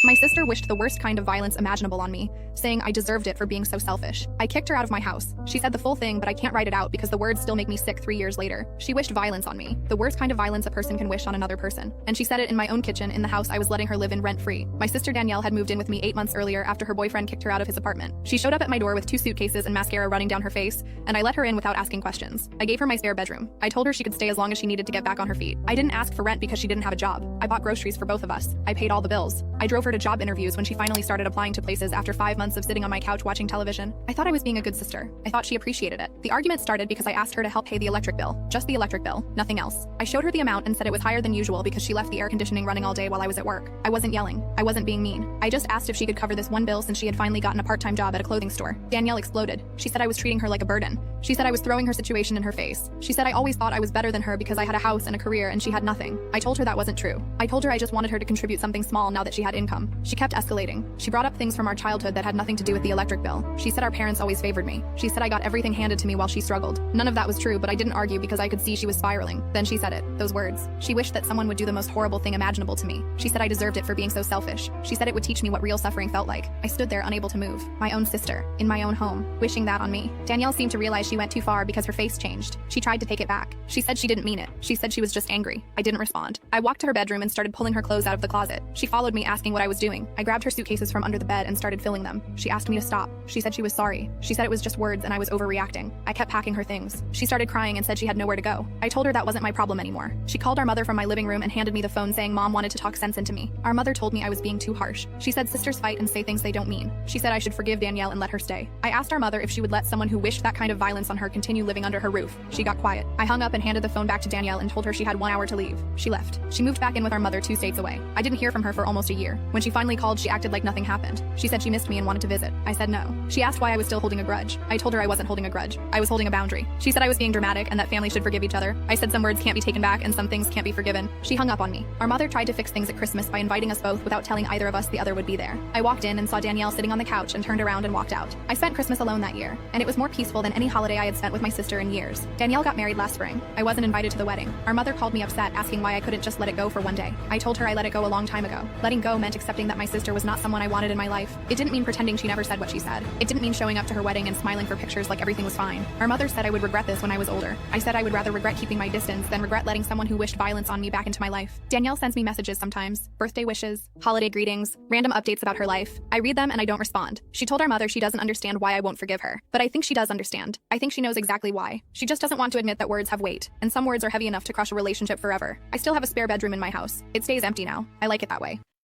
My sister wished the worst kind of violence imaginable on me, saying I deserved it for being so selfish. I kicked her out of my house. She said the full thing, but I can't write it out because the words still make me sick 3 years later. She wished violence on me, the worst kind of violence a person can wish on another person. And she said it in my own kitchen in the house I was letting her live in rent-free. My sister Danielle had moved in with me 8 months earlier after her boyfriend kicked her out of his apartment. She showed up at my door with 2 suitcases and mascara running down her face, and I let her in without asking questions. I gave her my spare bedroom. I told her she could stay as long as she needed to get back on her feet. I didn't ask for rent because she didn't have a job. I bought groceries for both of us. I paid all the bills. I drove her to job interviews when she finally started applying to places after 5 months of sitting on my couch watching television. I thought I was being a good sister. I thought she appreciated it. The argument started because I asked her to help pay the electric bill. Just the electric bill, nothing else. I showed her the amount and said it was higher than usual because she left the air conditioning running all day while I was at work. I wasn't yelling. I wasn't being mean. I just asked if she could cover this one bill since she had finally gotten a part-time job at a clothing store. Danielle exploded. She said I was treating her like a burden. She said I was throwing her situation in her face. She said I always thought I was better than her because I had a house and a career and she had nothing. I told her that wasn't true. I told her I just wanted her to contribute something small now that she had income. She kept escalating. She brought up things from our childhood that had nothing to do with the electric bill. She said our parents always favored me. She said I got everything handed to me while she struggled. None of that was true, but I didn't argue because I could see she was spiraling. Then she said it, those words. She wished that someone would do the most horrible thing imaginable to me. She said I deserved it for being so selfish. She said it would teach me what real suffering felt like. I stood there unable to move. My own sister, in my own home, wishing that on me. Danielle seemed to realize she went too far because her face changed. She tried to take it back. She said she didn't mean it. She said she was just angry. I didn't respond. I walked to her bedroom and started pulling her clothes out of the closet. She followed me asking what I was doing. I grabbed her suitcases from under the bed and started filling them. She asked me to stop. She said she was sorry. She said it was just words and I was overreacting. I kept packing her things. She started crying and said she had nowhere to go. I told her that wasn't my problem anymore. She called our mother from my living room and handed me the phone saying Mom wanted to talk sense into me. Our mother told me I was being too harsh. She said sisters fight and say things they don't mean. She said I should forgive Danielle and let her stay. I asked our mother if she would let someone who wished that kind of violence on her continue living under her roof. She got quiet. I hung up and handed the phone back to Danielle and told her she had 1 hour to leave. She left. She moved back in with our mother 2 states away. I didn't hear from her for almost a year. When she finally called, she acted like nothing happened. She said she missed me and wanted to visit. I said no. She asked why I was still holding a grudge. I told her I wasn't holding a grudge. I was holding a boundary. She said I was being dramatic and that family should forgive each other. I said some words can't be taken back and some things can't be forgiven. She hung up on me. Our mother tried to fix things at Christmas by inviting us both without telling either of us the other would be there. I walked in and saw Danielle sitting on the couch and turned around and walked out. I spent Christmas alone that year, and it was more peaceful than any holiday I had spent with my sister in years. Danielle got married last spring. I wasn't invited to the wedding. Our mother called me upset, asking why I couldn't just let it go for one day. I told her I let it go a long time ago. Letting go meant accepting that my sister was not someone I wanted in my life. It didn't mean pretending she never said what she said. It didn't mean showing up to her wedding and smiling for pictures like everything was fine. Our mother said I would regret this when I was older. I said I would rather regret keeping my distance than regret letting someone who wished violence on me back into my life. Danielle sends me messages sometimes, birthday wishes, holiday greetings, random updates about her life. I read them and I don't respond. She told our mother she doesn't understand why I won't forgive her, but I think she does understand. I think she knows exactly why. She just doesn't want to admit that words have weight, and some words are heavy enough to crush a relationship forever. I still have a spare bedroom in my house. It stays empty now. I like it that way.